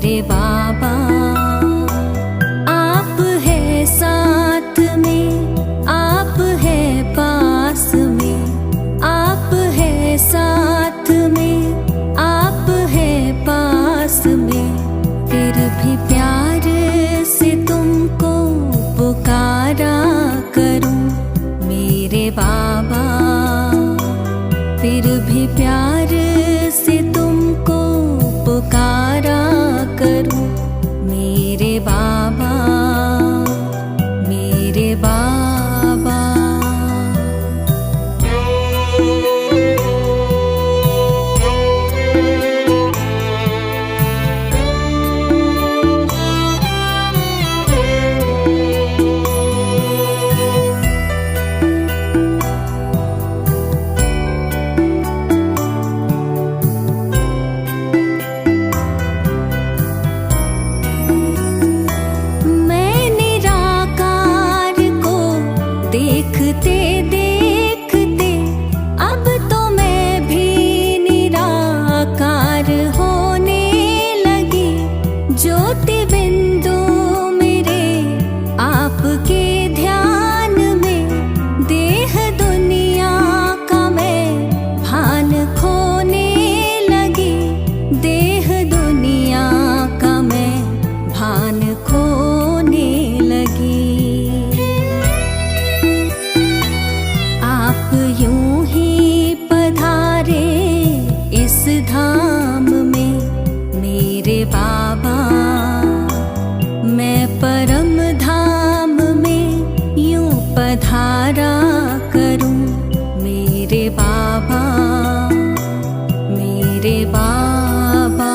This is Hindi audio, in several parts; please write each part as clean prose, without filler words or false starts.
मेरे बाबा। आप है साथ में, आप है पास में, आप है साथ में, आप है पास में, फिर भी प्यार से तुमको पुकारा करूं मेरे बाबा। फिर भी प्यार से तुमको पुकारा करूं मेरे बाबा, मेरे बाबा। देखते देखते अब तो मैं भी निराकार होने लगी। ज्योति बिंदु मेरे आपके ध्यान में, देह दुनिया का मैं भान खोने लगी। देह दुनिया का मैं भान खोने लगी। आप यूं ही पधारे इस धाम में मेरे बाबा। मैं परम धाम में यूं पधारा करूं मेरे बाबा, मेरे बाबा।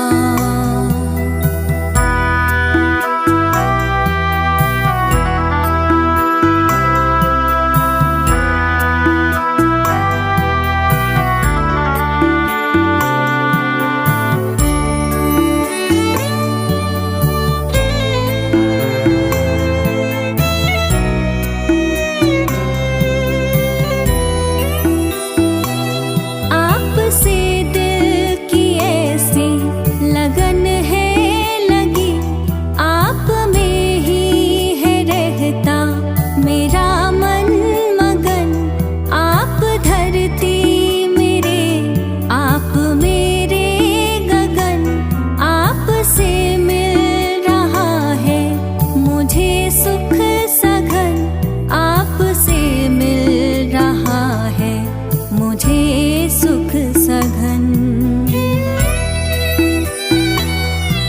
सुख सघन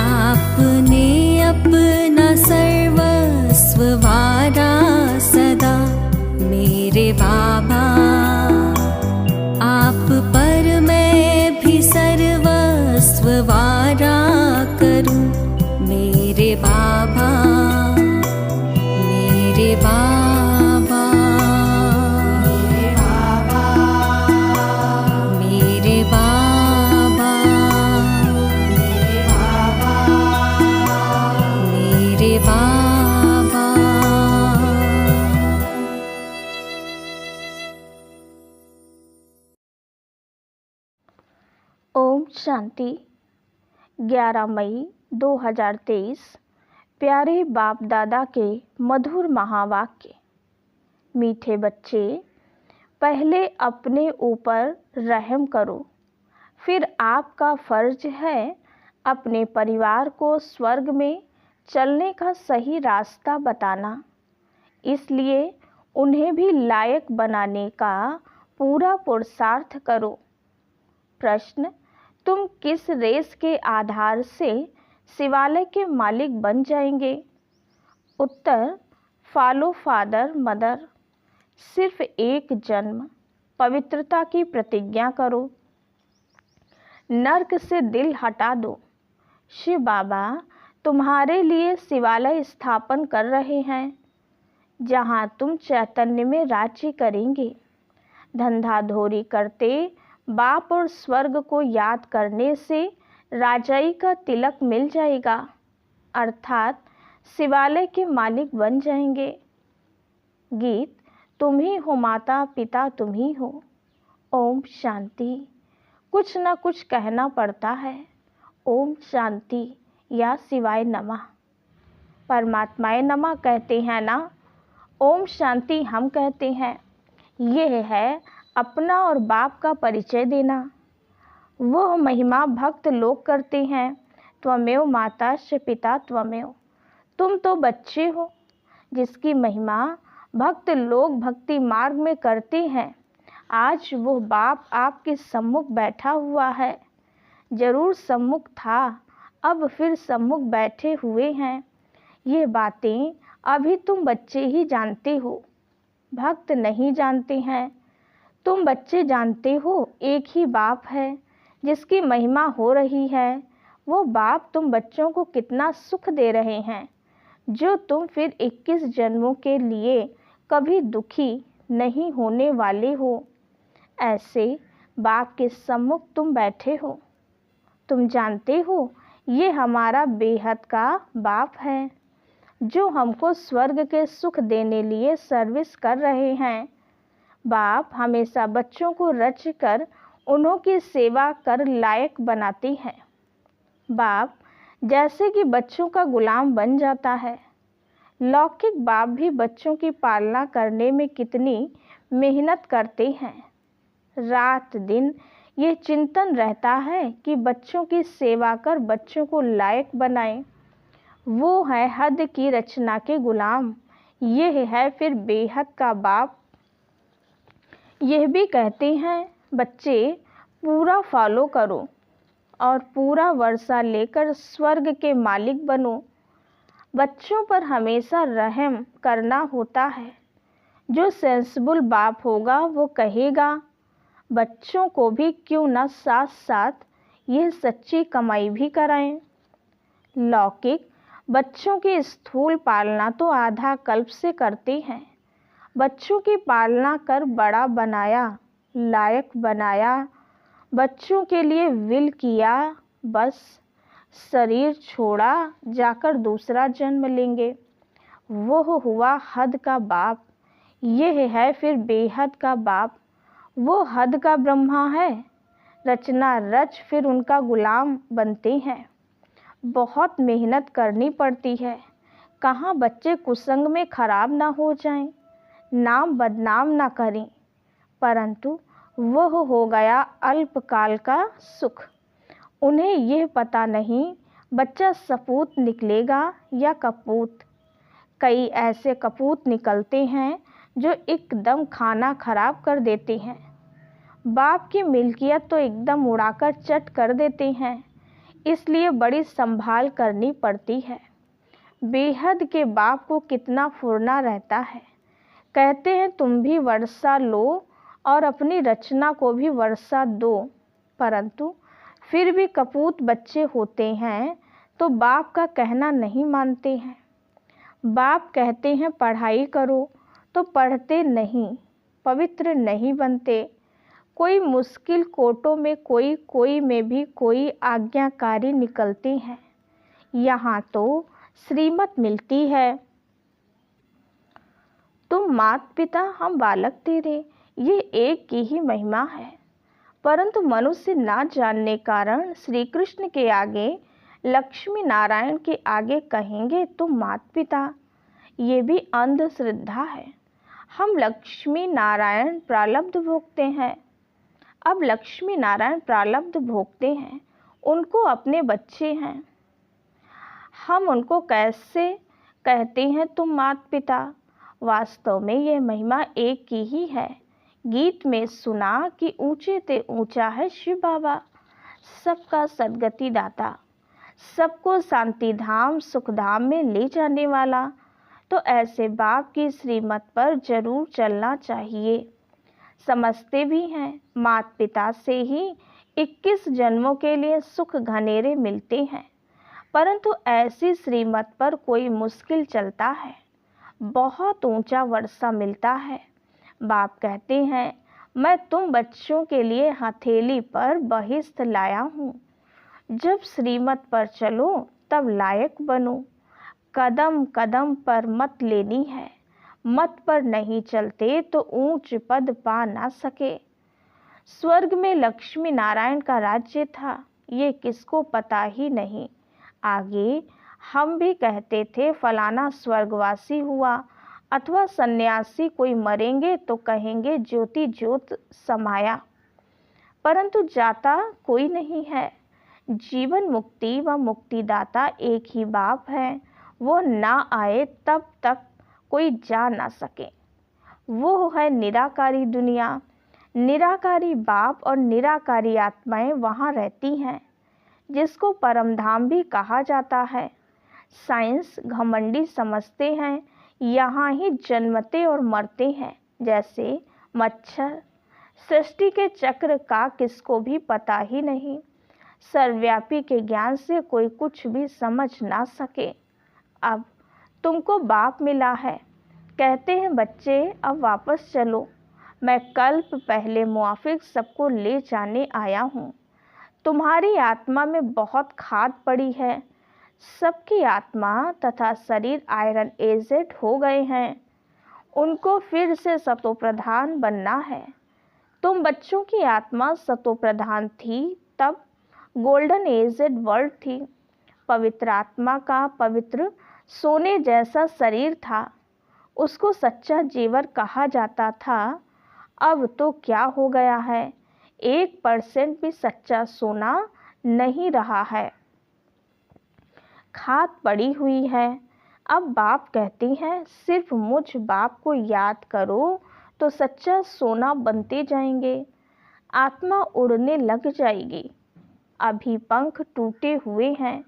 आपने अपना सर्वस्व वारा सदा मेरे बाबा। आप पर मैं भी सर्वस्व वारा करूं मेरे बाबा, मेरे बाबा। ओम शांति। 11 मई 2023 प्यारे बाप दादा के मधुर महावाक्य। मीठे बच्चे, पहले अपने ऊपर रहम करो, फिर आपका फर्ज है अपने परिवार को स्वर्ग में चलने का सही रास्ता बताना। इसलिए उन्हें भी लायक बनाने का पूरा पुरुषार्थ करो। प्रश्न: तुम किस रेस के आधार से शिवालय के मालिक बन जाएंगे? उत्तर: फॉलो फादर मदर। सिर्फ एक जन्म, पवित्रता की प्रतिज्ञा करो, नर्क से दिल हटा दो। शिव बाबा तुम्हारे लिए शिवालय स्थापन कर रहे हैं, जहां तुम चैतन्य में राज्य करेंगे। धंधाधोरी करते बाप और स्वर्ग को याद करने से राजाई का तिलक मिल जाएगा, अर्थात शिवालय के मालिक बन जाएंगे। गीत: तुम ही हो माता पिता, तुम ही हो। ओम शांति। कुछ न कुछ कहना पड़ता है। ओम शांति। या शिवाय नमः। परमात्माए नमः कहते हैं ना, ओम शांति हम कहते हैं। यह है अपना और बाप का परिचय देना। वह महिमा भक्त लोग करते हैं। त्वमेव माता च पिता त्वमेव। तुम तो बच्चे हो जिसकी महिमा भक्त लोग भक्ति मार्ग में करते हैं। आज वो बाप आपके सम्मुख बैठा हुआ है। जरूर सम्मुख था, अब फिर सम्मुख बैठे हुए हैं। ये बातें अभी तुम बच्चे ही जानते हो, भक्त नहीं जानते हैं। तुम बच्चे जानते हो एक ही बाप है जिसकी महिमा हो रही है। वो बाप तुम बच्चों को कितना सुख दे रहे हैं, जो तुम फिर 21 जन्मों के लिए कभी दुखी नहीं होने वाले हो। ऐसे बाप के सम्मुख तुम बैठे हो। तुम जानते हो ये हमारा बेहद का बाप है, जो हमको स्वर्ग के सुख देने लिए सर्विस कर रहे हैं। बाप हमेशा बच्चों को रच कर उन्हों की सेवा कर लायक बनाते हैं। बाप जैसे कि बच्चों का गुलाम बन जाता है। लौकिक बाप भी बच्चों की पालना करने में कितनी मेहनत करते हैं। रात दिन ये चिंतन रहता है कि बच्चों की सेवा कर बच्चों को लायक बनाएं। वो है हद की रचना के गुलाम। यह है फिर बेहद का बाप। यह भी कहते हैं बच्चे पूरा फॉलो करो और पूरा वर्षा लेकर स्वर्ग के मालिक बनो। बच्चों पर हमेशा रहम करना होता है। जो सेंसिबल बाप होगा वो कहेगा बच्चों को भी क्यों न साथ साथ यह सच्ची कमाई भी कराएं। लौकिक बच्चों की स्थूल पालना तो आधा कल्प से करते हैं। बच्चों की पालना कर बड़ा बनाया, लायक बनाया, बच्चों के लिए विल किया, बस शरीर छोड़ा, जाकर दूसरा जन्म लेंगे। वो हुआ हद का बाप। यह है फिर बेहद का बाप। वो हद का ब्रह्मा है। रचना रच फिर उनका गुलाम बनते हैं। बहुत मेहनत करनी पड़ती है। कहाँ बच्चे कुसंग में खराब ना हो जाएं, नाम बदनाम ना करें। परंतु वह हो गया अल्पकाल का सुख। उन्हें यह पता नहीं बच्चा सपूत निकलेगा या कपूत। कई ऐसे कपूत निकलते हैं जो एकदम खाना खराब कर देते हैं। बाप की मिल्कियत तो एकदम उड़ाकर चट कर देते हैं। इसलिए बड़ी संभाल करनी पड़ती है। बेहद के बाप को कितना फुरना रहता है। कहते हैं तुम भी वर्षा लो और अपनी रचना को भी वर्षा दो। परंतु फिर भी कपूत बच्चे होते हैं तो बाप का कहना नहीं मानते हैं। बाप कहते हैं पढ़ाई करो तो पढ़ते नहीं, पवित्र नहीं बनते। कोई मुश्किल कोटों में कोई में भी कोई आज्ञाकारी निकलते हैं। यहाँ तो श्रीमत मिलती है, तुम मात पिता हम बालक तेरे। ये एक की ही महिमा है। परंतु मनुष्य ना जानने कारण श्री कृष्ण के आगे, लक्ष्मी नारायण के आगे कहेंगे तुम मात पिता। ये भी अंधश्रद्धा है। हम लक्ष्मी नारायण प्रारब्ध भोगते हैं। अब लक्ष्मी नारायण प्रारब्ध भोगते हैं, उनको अपने बच्चे हैं। हम उनको कैसे कहते हैं तुम मात पिता। वास्तव में यह महिमा एक की ही है। गीत में सुना कि ऊंचे ते ऊंचा है शिव बाबा, सबका सदगति दाता, सबको शांति धाम सुख धाम में ले जाने वाला। तो ऐसे बाप की श्रीमत पर जरूर चलना चाहिए। समझते भी हैं मात पिता से ही 21 जन्मों के लिए सुख घनेरे मिलते हैं। परंतु ऐसी श्रीमत पर कोई मुश्किल चलता है, बहुत ऊंचा वर्षा मिलता है। बाप कहते हैं मैं तुम बच्चों के लिए हथेली पर बहिष्ठ लाया हूँ। जब श्रीमत पर चलो तब लायक बनो। कदम कदम पर मत लेनी है। मत पर नहीं चलते तो ऊंच पद पा ना सके। स्वर्ग में लक्ष्मी नारायण का राज्य था, ये किसको पता ही नहीं। आगे हम भी कहते थे फलाना स्वर्गवासी हुआ अथवा सन्यासी, कोई मरेंगे तो कहेंगे ज्योति ज्योत समाया, परंतु जाता कोई नहीं है। जीवन मुक्ति व मुक्तिदाता एक ही बाप है। वो ना आए तब तक कोई जा ना सके। वो है निराकारी दुनिया। निराकारी बाप और निराकारी आत्माएं वहाँ रहती हैं, जिसको परमधाम भी कहा जाता है। साइंस घमंडी समझते हैं यहाँ ही जन्मते और मरते हैं, जैसे मच्छर। सृष्टि के चक्र का किसको भी पता ही नहीं। सर्वव्यापी के ज्ञान से कोई कुछ भी समझ ना सके। अब तुमको बाप मिला है, कहते हैं बच्चे अब वापस चलो। मैं कल्प पहले मुआफिक सबको ले जाने आया हूँ। तुम्हारी आत्मा में बहुत खाद पड़ी है। सबकी आत्मा तथा शरीर आयरन एजेड हो गए हैं। उनको फिर से सतोप्रधान बनना है। तुम बच्चों की आत्मा सतोप्रधान थी, तब गोल्डन एजेड वर्ल्ड थी। पवित्र आत्मा का पवित्र सोने जैसा शरीर था, उसको सच्चा जेवर कहा जाता था। अब तो क्या हो गया है, 1% भी सच्चा सोना नहीं रहा है, खाद पड़ी हुई है। अब बाप कहती हैं सिर्फ मुझ बाप को याद करो तो सच्चा सोना बनते जाएंगे। आत्मा उड़ने लग जाएगी। अभी पंख टूटे हुए हैं।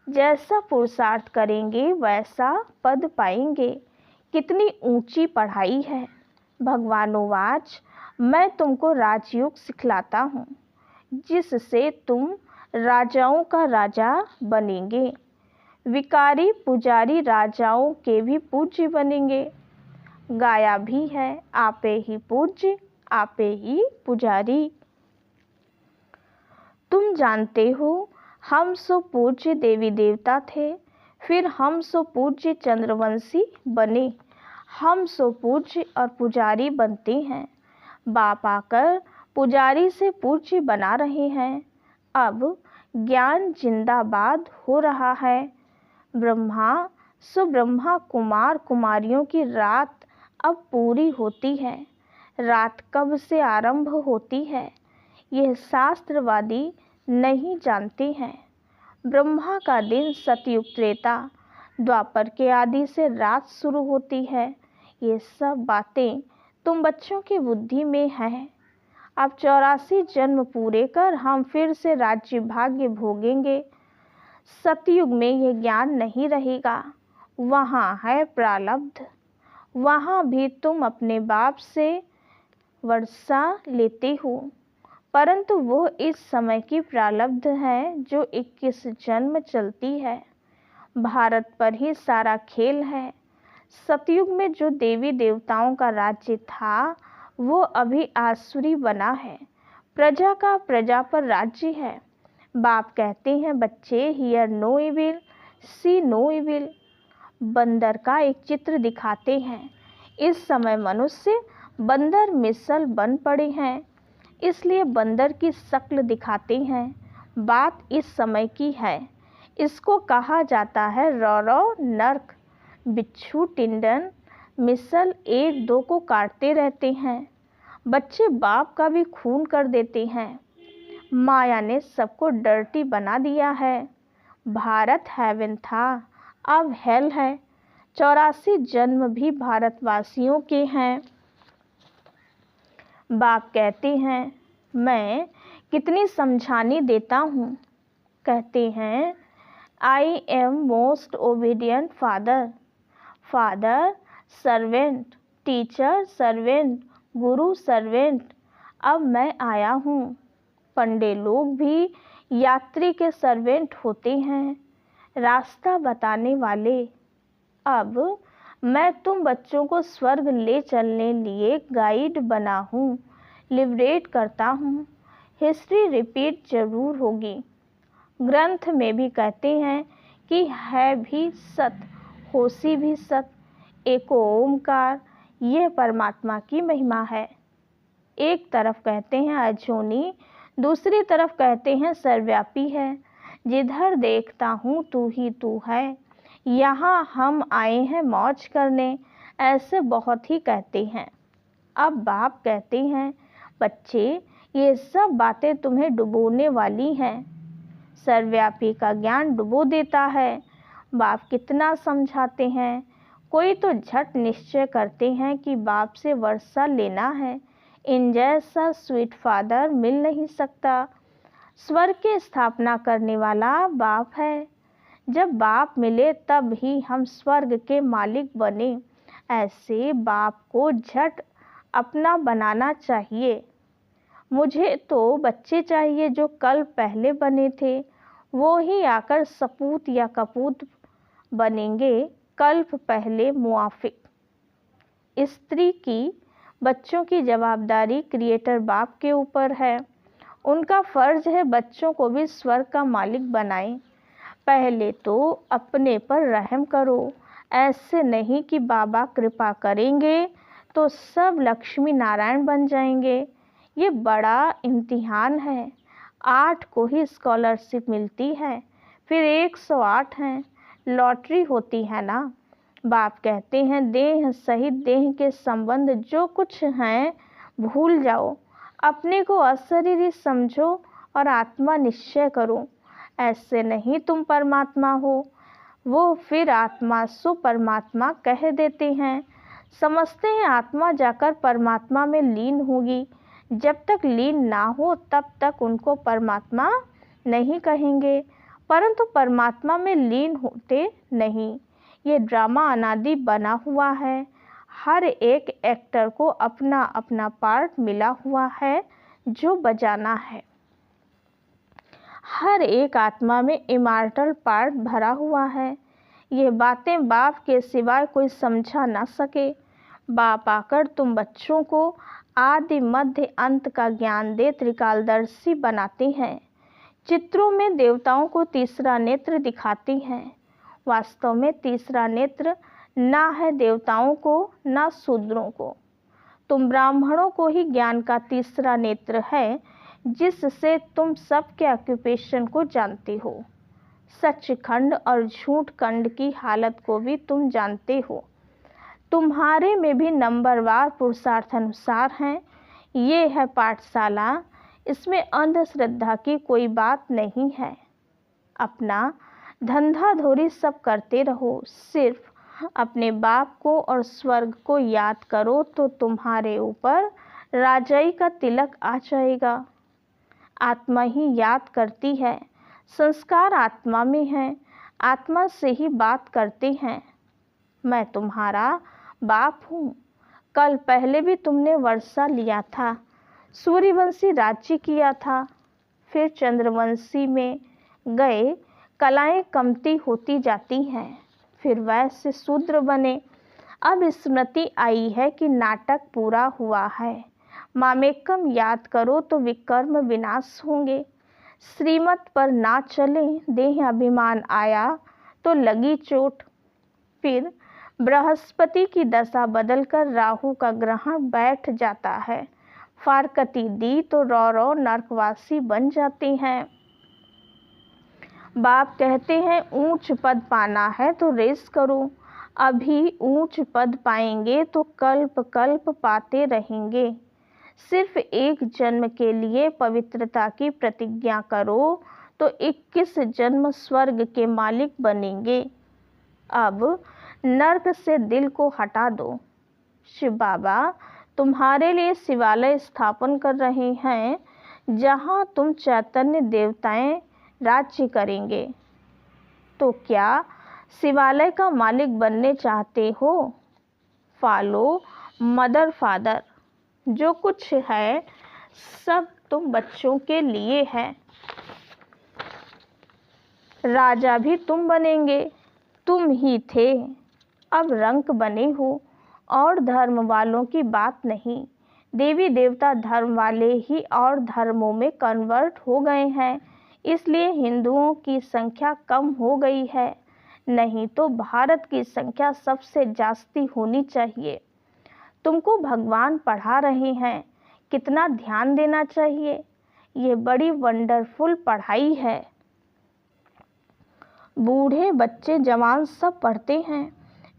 जैसा पुरुषार्थ करेंगे वैसा पद पाएंगे। कितनी ऊंची पढ़ाई है। भगवानोवाच, मैं तुमको राजयोग सिखलाता हूँ, जिससे तुम राजाओं का राजा बनेंगे। विकारी पुजारी राजाओं के भी पूज्य बनेंगे। गाया भी है, आपे ही पूज्य आपे ही पुजारी। तुम जानते हो हम सो पूज्य देवी देवता थे, फिर हम सो पूज्य चंद्रवंशी बने। हम सो पूज्य और पुजारी बनते हैं। बाप आकर पुजारी से पूज्य बना रहे हैं। अब ज्ञान जिंदाबाद हो रहा है। ब्रह्मा सुब्रह्मा कुमार कुमारियों की रात अब पूरी होती है। रात कब से आरंभ होती है, यह शास्त्रवादी नहीं जानते हैं। ब्रह्मा का दिन सतयुग त्रेता द्वापर के आदि से रात शुरू होती है। ये सब बातें तुम बच्चों की बुद्धि में हैं। अब 84 जन्म पूरे कर हम फिर से राज्य भाग्य भोगेंगे। सतयुग में यह ज्ञान नहीं रहेगा। वहाँ है प्रारब्ध। वहाँ भी तुम अपने बाप से वर्षा लेते हो, परंतु वो इस समय की प्रारब्ध है जो 21 जन्म चलती है। भारत पर ही सारा खेल है। सतयुग में जो देवी देवताओं का राज्य था वो अभी आसुरी बना है। प्रजा का प्रजा पर राज्य है। बाप कहते हैं बच्चे, hear no evil see no evil. बंदर का एक चित्र दिखाते हैं। इस समय मनुष्य बंदर मिसल बन पड़े हैं, इसलिए बंदर की शक्ल दिखाते हैं। बात इस समय की है। इसको कहा जाता है रौरव नर्क। बिच्छू टिंडन मिसल एक दो को काटते रहते हैं। बच्चे बाप का भी खून कर देते हैं। माया ने सबको डर्टी बना दिया है। भारत हेवन था, अब हेल है। 84 जन्म भी भारतवासियों के हैं। बाप कहते हैं मैं कितनी समझानी देता हूँ। कहते हैं I am most obedient father. Father servant, teacher servant, Guru servant. अब मैं आया हूँ। पंडे लोग भी यात्री के सर्वेंट होते हैं, रास्ता बताने वाले। अब मैं तुम बच्चों को स्वर्ग ले चलने लिए गाइड बना हूँ, लिबरेट करता हूँ। हिस्ट्री रिपीट जरूर होगी। ग्रंथ में भी कहते हैं कि है भी सत, होसी भी सत, एको ओमकार। यह परमात्मा की महिमा है। एक तरफ कहते हैं अजोनी, दूसरी तरफ कहते हैं सर्वव्यापी है। जिधर देखता हूँ तू ही तू है, यहाँ हम आए हैं मौज करने, ऐसे बहुत ही कहते हैं। अब बाप कहते हैं, बच्चे ये सब बातें तुम्हें डुबोने वाली हैं। सर्वव्यापी का ज्ञान डुबो देता है। बाप कितना समझाते हैं, कोई तो झट निश्चय करते हैं कि बाप से वर्षा लेना है। इन जैसा स्वीट फादर मिल नहीं सकता। स्वर्ग की स्थापना करने वाला बाप है। जब बाप मिले तब ही हम स्वर्ग के मालिक बने। ऐसे बाप को झट अपना बनाना चाहिए। मुझे तो बच्चे चाहिए जो कल पहले बने थे, वो ही आकर सपूत या कपूत बनेंगे कल्प पहले मुआफिक। स्त्री की बच्चों की जवाबदारी क्रिएटर बाप के ऊपर है। उनका फर्ज है बच्चों को भी स्वर्ग का मालिक बनाएं। पहले तो अपने पर रहम करो। ऐसे नहीं कि बाबा कृपा करेंगे तो सब लक्ष्मी नारायण बन जाएंगे। ये बड़ा इम्तिहान है। 8 को ही स्कॉलरशिप मिलती है, फिर 108 हैं। लॉटरी होती है ना। बाप कहते हैं, देह सहित देह के संबंध जो कुछ हैं भूल जाओ, अपने को अशरीरी समझो और आत्मा निश्चय करो। ऐसे नहीं तुम परमात्मा हो। वो फिर आत्मा सो परमात्मा कह देते हैं। समझते हैं आत्मा जाकर परमात्मा में लीन होगी। जब तक लीन ना हो तब तक उनको परमात्मा नहीं कहेंगे, परंतु परमात्मा में लीन होते नहीं। ये ड्रामा अनादि बना हुआ है। हर एक एक्टर को अपना अपना पार्ट मिला हुआ है जो बजाना है। हर एक आत्मा में इमॉर्टल पार्ट भरा हुआ है। ये बातें बाप के सिवाय कोई समझा ना सके। बाप आकर तुम बच्चों को आदि मध्य अंत का ज्ञान दे त्रिकालदर्शी बनाते हैं। चित्रों में देवताओं को तीसरा नेत्र दिखाते हैं। वास्तव में तीसरा नेत्र ना है देवताओं को ना शूद्रों को। तुम ब्राह्मणों को ही ज्ञान का तीसरा नेत्र है, जिससे तुम सबके ऑक्यूपेशन को जानते हो। सचखंड और झूठ खंड की हालत को भी तुम जानते हो। तुम्हारे में भी नंबरवार पुरुषार्थ अनुसार हैं। ये है पाठशाला, इसमें अंधश्रद्धा की कोई बात नहीं है। अपना धंधा धोरी सब करते रहो, सिर्फ अपने बाप को और स्वर्ग को याद करो तो तुम्हारे ऊपर राजाई का तिलक आ जाएगा। आत्मा ही याद करती है। संस्कार आत्मा में है। आत्मा से ही बात करते हैं। मैं तुम्हारा बाप हूँ। कल पहले भी तुमने वर्षा लिया था, सूर्यवंशी राज्य किया था, फिर चंद्रवंशी में गए, कलाएं कमती होती जाती हैं, फिर वैश्य शूद्र बने। अब स्मृति आई है कि नाटक पूरा हुआ है। मामेकम याद करो तो विकर्म विनाश होंगे। श्रीमत पर ना चले, देह अभिमान आया तो लगी चोट। फिर बृहस्पति की दशा बदलकर राहु का ग्रहण बैठ जाता है। फारकती दी तो रौ नरकवासी बन जाते हैं। बाप कहते हैं ऊंच पद पाना है तो रेस करो। अभी ऊंच पद पाएंगे तो कल्प कल्प पाते रहेंगे। सिर्फ एक जन्म के लिए पवित्रता की प्रतिज्ञा करो तो 21 जन्म स्वर्ग के मालिक बनेंगे। अब नर्क से दिल को हटा दो। शिव बाबा तुम्हारे लिए शिवालय स्थापन कर रहे हैं, जहां तुम चैतन्य देवताएं राज्य करेंगे। तो क्या शिवालय का मालिक बनने चाहते हो? Follow mother father. जो कुछ है सब तुम बच्चों के लिए है। राजा भी तुम बनेंगे, तुम ही थे, अब रंक बने हो। और धर्म वालों की बात नहीं। देवी देवता धर्म वाले ही और धर्मों में कन्वर्ट हो गए हैं, इसलिए हिंदुओं की संख्या कम हो गई है। नहीं तो भारत की संख्या सबसे जास्ती होनी चाहिए। तुमको भगवान पढ़ा रहे हैं, कितना ध्यान देना चाहिए। ये बड़ी वंडरफुल पढ़ाई है। बूढ़े बच्चे जवान सब पढ़ते हैं,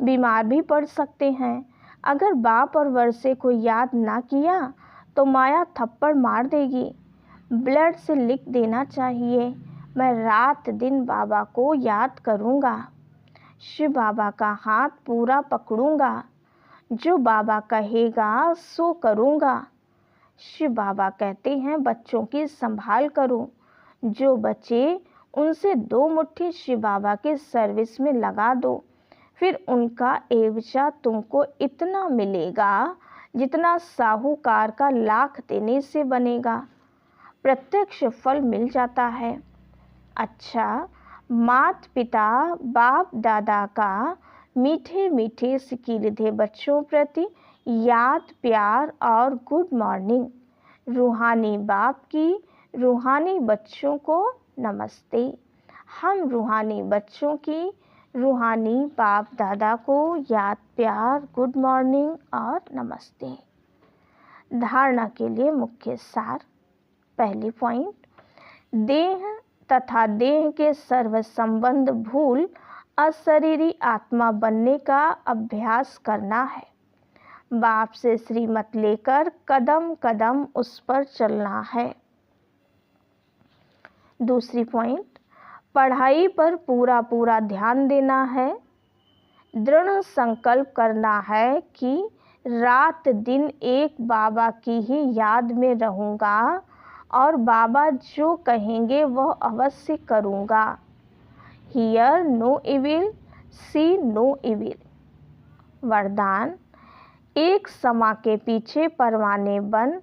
बीमार भी पड़ सकते हैं। अगर बाप और वर्षे को याद ना किया तो माया थप्पड़ मार देगी। ब्लड से लिख देना चाहिए, मैं रात दिन बाबा को याद करूँगा, शिव बाबा का हाथ पूरा पकड़ूंगा, जो बाबा कहेगा सो करूँगा। शिव बाबा कहते हैं बच्चों की संभाल करो, जो बचे उनसे 2 मुट्ठी शिव बाबा के सर्विस में लगा दो, फिर उनका एवजा तुमको इतना मिलेगा जितना साहूकार का लाख देने से बनेगा। प्रत्यक्ष फल मिल जाता है। अच्छा, माता पिता बाप दादा का मीठे मीठे सिकीलिधे बच्चों प्रति याद प्यार और गुड मॉर्निंग। रूहानी बाप की रूहानी बच्चों को नमस्ते। हम रूहानी बच्चों की रूहानी बाप दादा को याद प्यार गुड मॉर्निंग और नमस्ते। धारणा के लिए मुख्य सार। पहली पॉइंट, देह तथा देह के सर्व संबंध भूल अशरीरी आत्मा बनने का अभ्यास करना है। बाप से श्रीमत लेकर कदम कदम उस पर चलना है। दूसरी पॉइंट, पढ़ाई पर पूरा पूरा ध्यान देना है। दृढ़ संकल्प करना है कि रात दिन एक बाबा की ही याद में रहूँगा और बाबा जो कहेंगे वह अवश्य करूँगा। Hear no evil, see no evil. वरदान, एक समा के पीछे परवाने बन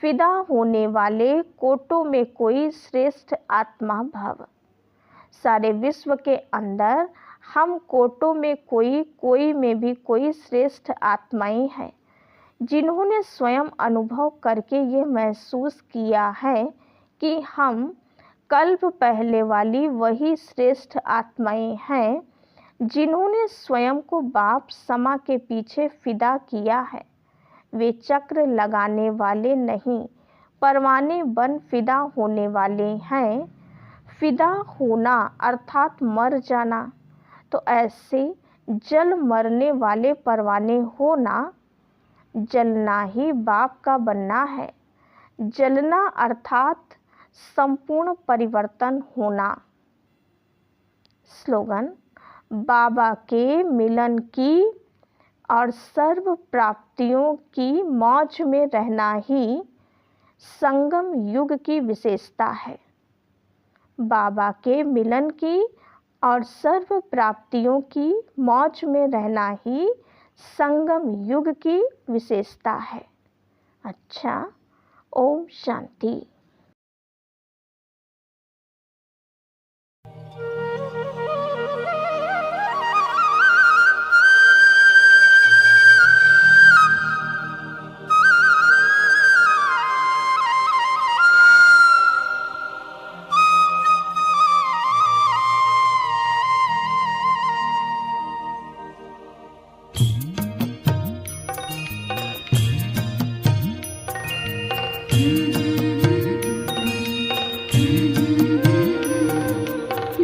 फिदा होने वाले कोटों में कोई श्रेष्ठ आत्मा भव। सारे विश्व के अंदर हम कोटों में कोई में भी कोई श्रेष्ठ आत्माएं हैं, जिन्होंने स्वयं अनुभव करके ये महसूस किया है कि हम कल्प पहले वाली वही श्रेष्ठ आत्माएं हैं, जिन्होंने स्वयं को बाप समा के पीछे फिदा किया है। वे चक्र लगाने वाले नहीं, परवाने बन फिदा होने वाले हैं। फिदा होना अर्थात मर जाना, तो ऐसे जल मरने वाले परवाने होना। जलना ही बाप का बनना है। जलना अर्थात संपूर्ण परिवर्तन होना। स्लोगन, बाबा के मिलन की और सर्व प्राप्तियों की मौज में रहना ही संगम युग की विशेषता है। बाबा के मिलन की और सर्व प्राप्तियों की मौज में रहना ही संगम युग की विशेषता है। अच्छा, ओम शांति।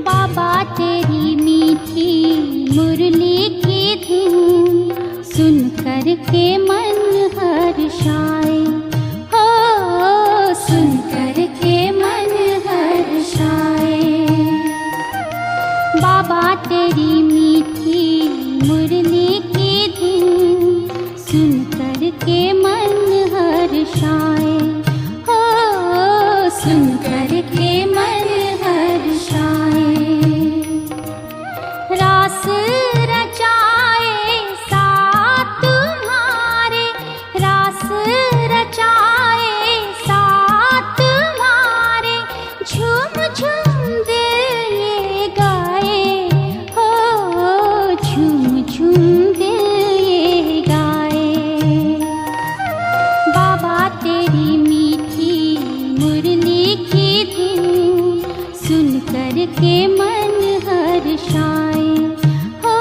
बाबा तेरी मीठी मुरली की धुन सुन कर के मन हर्षाए, हो सुन कर के मन हर्षाए। बाबा तेरी मीठी मुरली की धुन सुन कर के मन हर्षाए, हो सुन कर के मन हर्षाए। रास रचाए साथ तुम्हारे, रास रचाए साथ तुम्हारे, झूम झूम दिल ये गाए, हो झूम झूम दिल ये गाए। बाबा तेरी मीठी मुरली की धुन सुन कर के मन हर्षाए, हो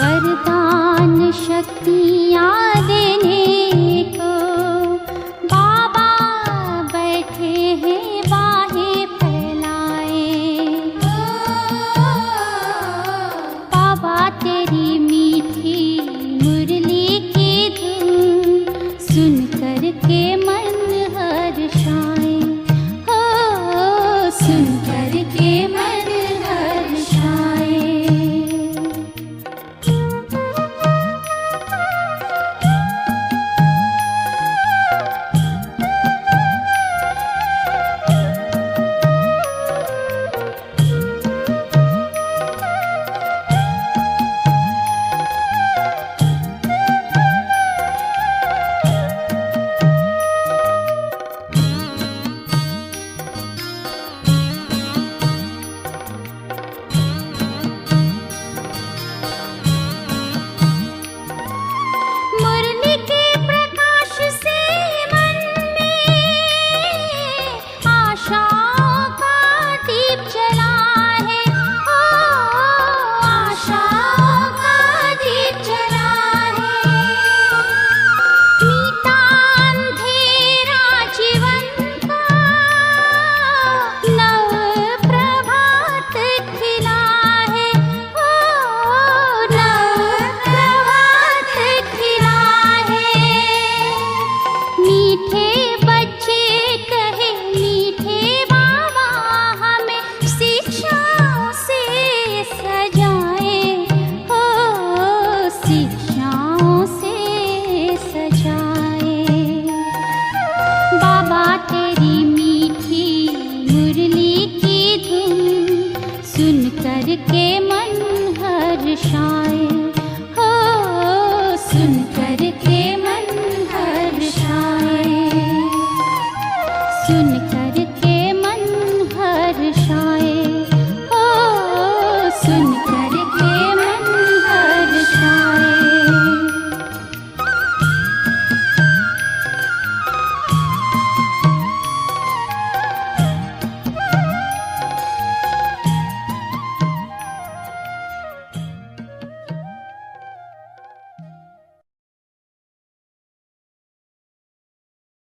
वरदान शक्तियाँ देने को बाबा बैठे हैं बाहें फैलाए। बाबा तेरी